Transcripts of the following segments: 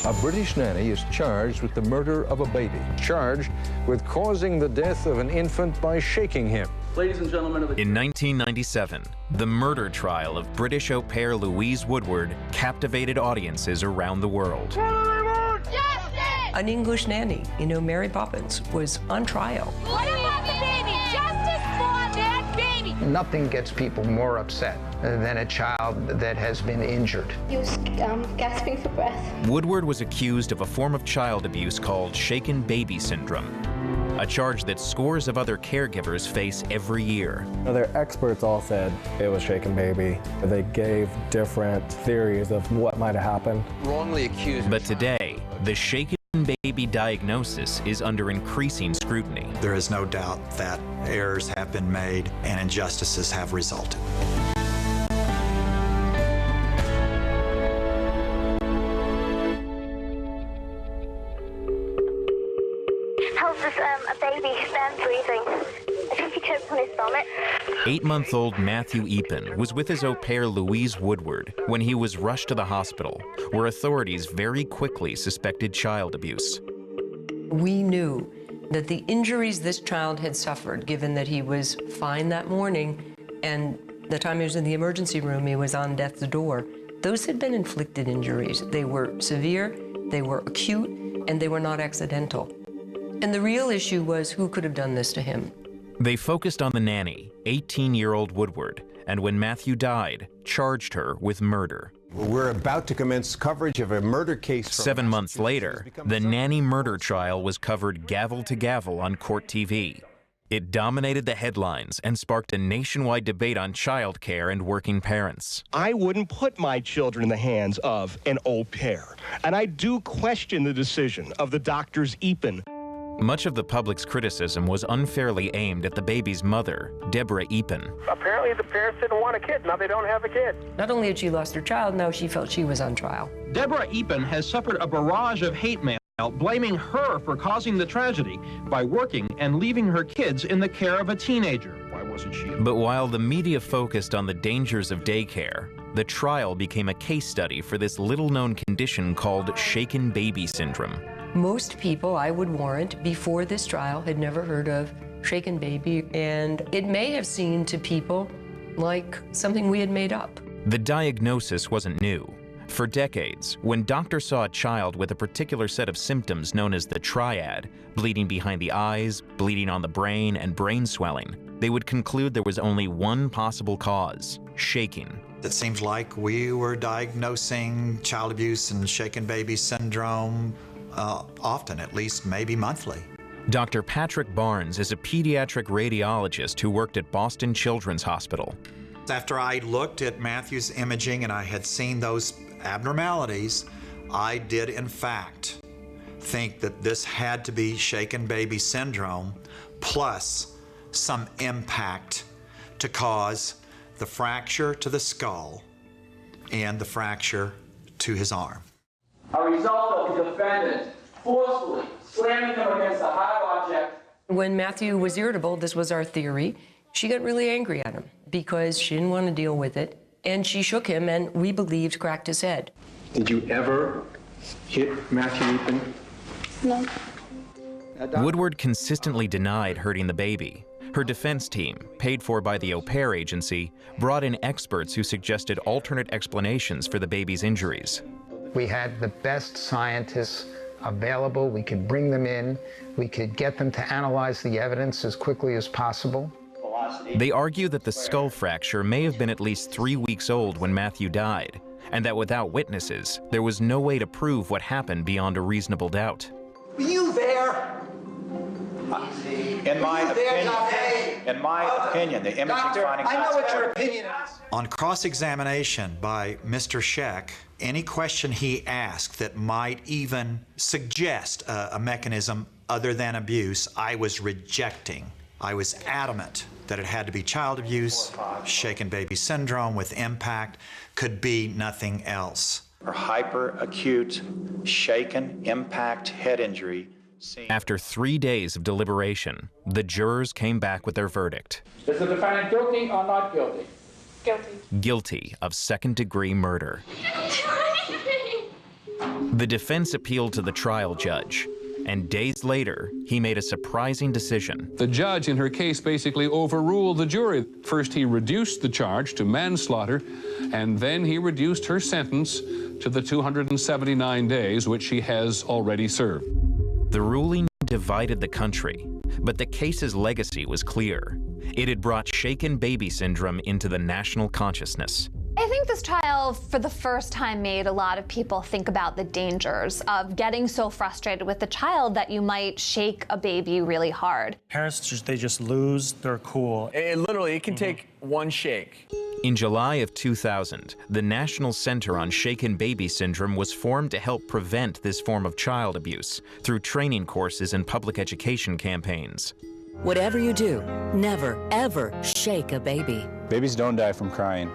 A British nanny is charged with the murder of a baby, charged with causing the death of an infant by shaking him. Ladies and gentlemen of the... In 1997, the murder trial of British au pair Louise Woodward captivated audiences around the world. An English nanny, Mary Poppins, was on trial. What about the baby? Justice for that baby! Nothing gets people more upset than a child that has been injured. He was gasping for breath. Woodward was accused of a form of child abuse called shaken baby syndrome, a charge that scores of other caregivers face every year. Their experts all said it was shaken baby. They gave different theories of what might have happened. Wrongly accused. But today, the shaken baby diagnosis is under increasing scrutiny. There is no doubt that errors have been made and injustices have resulted. Tells us a baby stand breathing. I think he choked on his stomach. 8-month-old Matthew Epen was with his au pair Louise Woodward when he was rushed to the hospital, where authorities very quickly suspected child abuse. We knew that the injuries this child had suffered, given that he was fine that morning, and the time he was in the emergency room, he was on death's door, those had been inflicted injuries. They were severe, they were acute, and they were not accidental. And the real issue was who could have done this to him. They focused on the nanny, 18-year-old Woodward, and when Matthew died, charged her with murder. We're about to commence coverage of a murder case. 7 months later, the nanny murder trial was covered gavel to gavel on court TV. It dominated the headlines and sparked a nationwide debate on child care and working parents. I wouldn't put my children in the hands of an au pair, and I do question the decision of the doctors Epen. Much of the public's criticism was unfairly aimed at the baby's mother, Deborah Epen. Apparently the parents didn't want a kid. Now they don't have a kid. Not only had she lost her child, now she felt she was on trial. Deborah Epen has suffered a barrage of hate mail blaming her for causing the tragedy by working and leaving her kids in the care of a teenager. Why wasn't she? But while the media focused on the dangers of daycare, the trial became a case study for this little-known condition called shaken baby syndrome. Most people, I would warrant, before this trial had never heard of shaken baby, and it may have seemed to people like something we had made up. The diagnosis wasn't new. For decades, when doctors saw a child with a particular set of symptoms known as the triad, bleeding behind the eyes, bleeding on the brain, and brain swelling, they would conclude there was only one possible cause: shaking. It seems like we were diagnosing child abuse and shaken baby syndrome often, at least maybe monthly. Dr. Patrick Barnes is a pediatric radiologist who worked at Boston Children's Hospital. After I looked at Matthew's imaging and I had seen those abnormalities, I did in fact think that this had to be shaken baby syndrome plus some impact to cause the fracture to the skull and the fracture to his arm. A result of the defendant forcefully slamming him against a hard object. When Matthew was irritable, this was our theory, she got really angry at him because she didn't want to deal with it, and she shook him and, we believed, cracked his head. Did you ever hit Matthew Epen? No. Woodward consistently denied hurting the baby. Her defense team, paid for by the au pair agency, brought in experts who suggested alternate explanations for the baby's injuries. We had the best scientists available. We could bring them in. We could get them to analyze the evidence as quickly as possible. They argue that the skull fracture may have been at least 3 weeks old when Matthew died, and that without witnesses, there was no way to prove what happened beyond a reasonable doubt. Were you there? In my opinion, the imaging findings... I know what your opinion is. On cross-examination by Mr. Scheck, any question he asked that might even suggest a mechanism other than abuse, I was rejecting. I was adamant that it had to be child abuse, shaken baby syndrome with impact, could be nothing else. Or hyperacute shaken impact head injury. After 3 days of deliberation, the jurors came back with their verdict. Is the defendant guilty or not guilty? Guilty. Guilty of second-degree murder. The defense appealed to the trial judge, and days later, he made a surprising decision. The judge in her case basically overruled the jury. First, he reduced the charge to manslaughter, and then he reduced her sentence to the 279 days, which she has already served. The ruling divided the country, but the case's legacy was clear. It had brought shaken baby syndrome into the national consciousness. I think this trial, for the first time, made a lot of people think about the dangers of getting so frustrated with the child that you might shake a baby really hard. Parents, they just lose their cool. It can take one shake. In July of 2000, the National Center on Shaken Baby Syndrome was formed to help prevent this form of child abuse through training courses and public education campaigns. Whatever you do, never, ever shake a baby. Babies don't die from crying.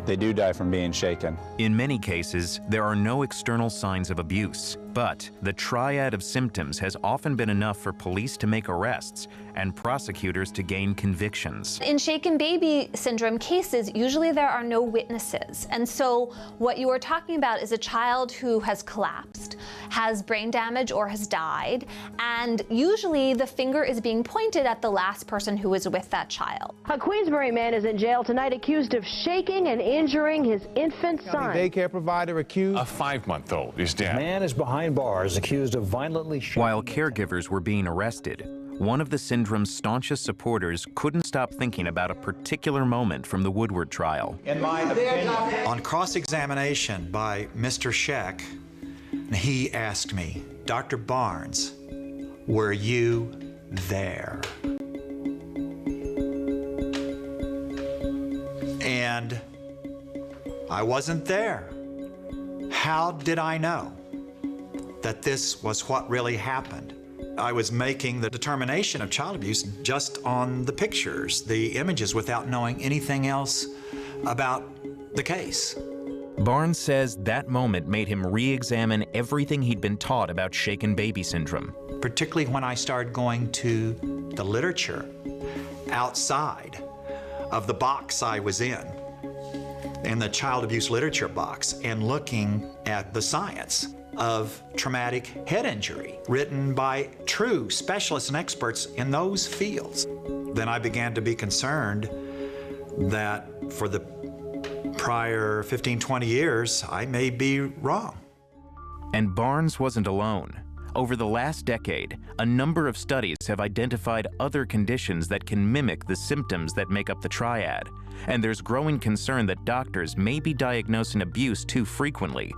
They do die from being shaken. In many cases, there are no external signs of abuse, but the triad of symptoms has often been enough for police to make arrests and prosecutors to gain convictions. In shaken baby syndrome cases, usually there are no witnesses. And so what you are talking about is a child who has collapsed, has brain damage, or has died. And usually the finger is being pointed at the last person who was with that child. A Queensbury man is in jail tonight accused of shaking and injuring his infant son. Daycare provider accused. A 5-month-old is dead. Man is behind bars accused of violently shaking. While caregivers were being arrested, one of the syndrome's staunchest supporters couldn't stop thinking about a particular moment from the Woodward trial. In my opinion, on cross-examination by Mr. Scheck, he asked me, Dr. Barnes, were you there? And I wasn't there. How did I know that this was what really happened? I was making the determination of child abuse just on the pictures, the images, without knowing anything else about the case. Barnes says that moment made him re-examine everything he'd been taught about shaken baby syndrome. Particularly when I started going to the literature outside of the box I was in the child abuse literature box, and looking at the science of traumatic head injury written by true specialists and experts in those fields. Then I began to be concerned that for the prior 15, 20 years, I may be wrong. And Barnes wasn't alone. Over the last decade, a number of studies have identified other conditions that can mimic the symptoms that make up the triad. And there's growing concern that doctors may be diagnosing abuse too frequently.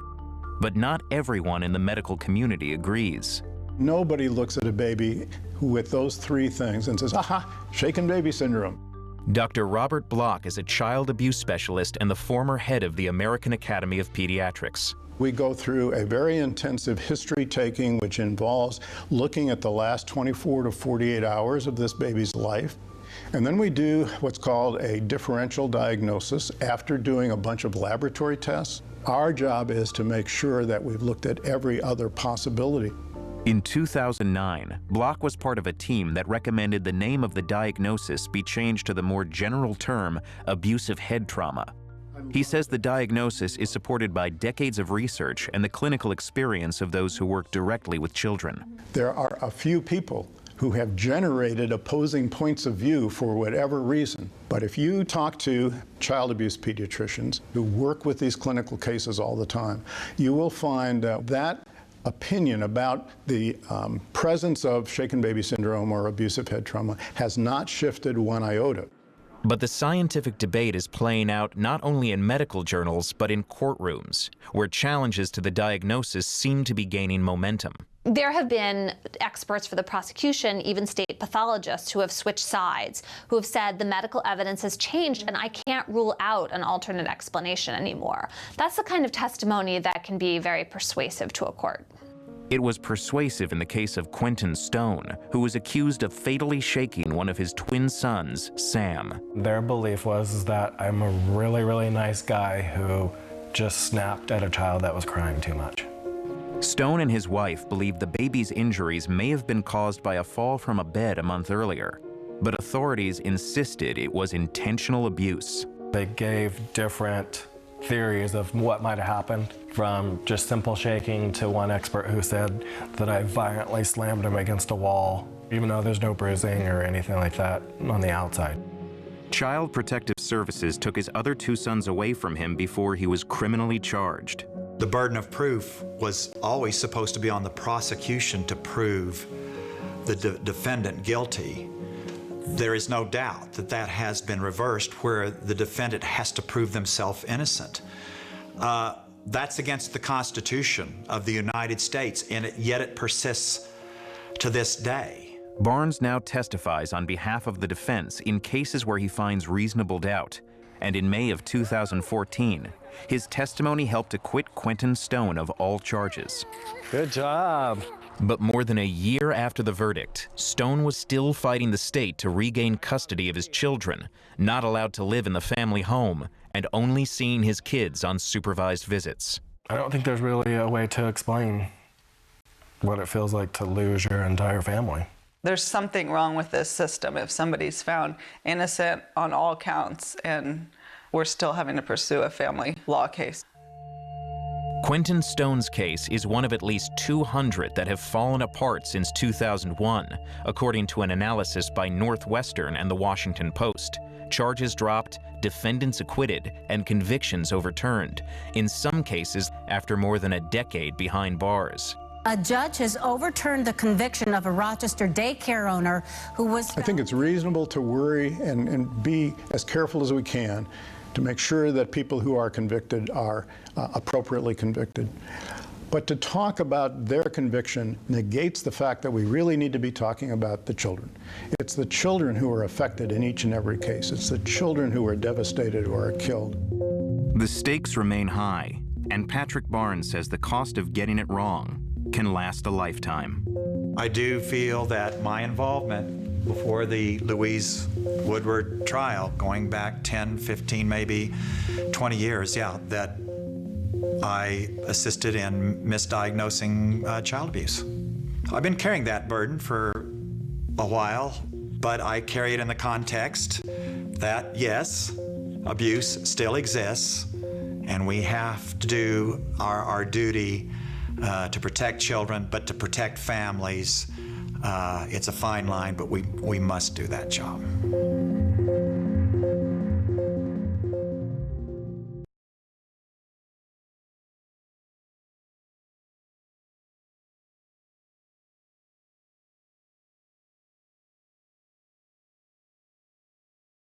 But not everyone in the medical community agrees. Nobody looks at a baby with those three things and says, aha, shaken baby syndrome. Dr. Robert Block is a child abuse specialist and the former head of the American Academy of Pediatrics. We go through a very intensive history taking, which involves looking at the last 24 to 48 hours of this baby's life. And then we do what's called a differential diagnosis after doing a bunch of laboratory tests. Our job is to make sure that we've looked at every other possibility. In 2009, Block was part of a team that recommended the name of the diagnosis be changed to the more general term, abusive head trauma. He says the diagnosis is supported by decades of research and the clinical experience of those who work directly with children. There are a few people who have generated opposing points of view for whatever reason. But if you talk to child abuse pediatricians who work with these clinical cases all the time, you will find that opinion about the presence of shaken baby syndrome or abusive head trauma has not shifted one iota. But the scientific debate is playing out not only in medical journals, but in courtrooms, where challenges to the diagnosis seem to be gaining momentum. There have been experts for the prosecution, even state pathologists, who have switched sides, who have said the medical evidence has changed and I can't rule out an alternate explanation anymore. That's the kind of testimony that can be very persuasive to a court. It was persuasive in the case of Quentin Stone, who was accused of fatally shaking one of his twin sons, Sam. Their belief was that I'm a really, really nice guy who just snapped at a child that was crying too much. Stone and his wife believed the baby's injuries may have been caused by a fall from a bed a month earlier, but authorities insisted it was intentional abuse. They gave different theories of what might have happened, from just simple shaking to one expert who said that I violently slammed him against a wall, even though there's no bruising or anything like that on the outside. Child Protective Services took his other 2 sons away from him before he was criminally charged. The burden of proof was always supposed to be on the prosecution to prove the defendant guilty. There is no doubt that that has been reversed, where the defendant has to prove themselves innocent. That's against the Constitution of the United States, and yet it persists to this day. Barnes now testifies on behalf of the defense in cases where he finds reasonable doubt. And in May of 2014, his testimony helped acquit Quentin Stone of all charges. Good job. But more than a year after the verdict, Stone was still fighting the state to regain custody of his children, not allowed to live in the family home, and only seeing his kids on supervised visits. I don't think there's really a way to explain what it feels like to lose your entire family. There's something wrong with this system if somebody's found innocent on all counts and we're still having to pursue a family law case. Quentin Stone's case is one of at least 200 that have fallen apart since 2001, according to an analysis by Northwestern and the Washington Post. Charges dropped, defendants acquitted, and convictions overturned, in some cases after more than a decade behind bars. A judge has overturned the conviction of a Rochester daycare owner who was... I think it's reasonable to worry and be as careful as we can to make sure that people who are convicted are appropriately convicted. But to talk about their conviction negates the fact that we really need to be talking about the children. It's the children who are affected in each and every case. It's the children who are devastated or are killed. The stakes remain high, and Patrick Barnes says the cost of getting it wrong can last a lifetime. I do feel that my involvement before the Louise Woodward trial, going back 10, 15, maybe 20 years, that I assisted in misdiagnosing child abuse. I've been carrying that burden for a while, but I carry it in the context that, yes, abuse still exists, and we have to do our duty to protect children, but to protect families. It's a fine line, but we must do that job.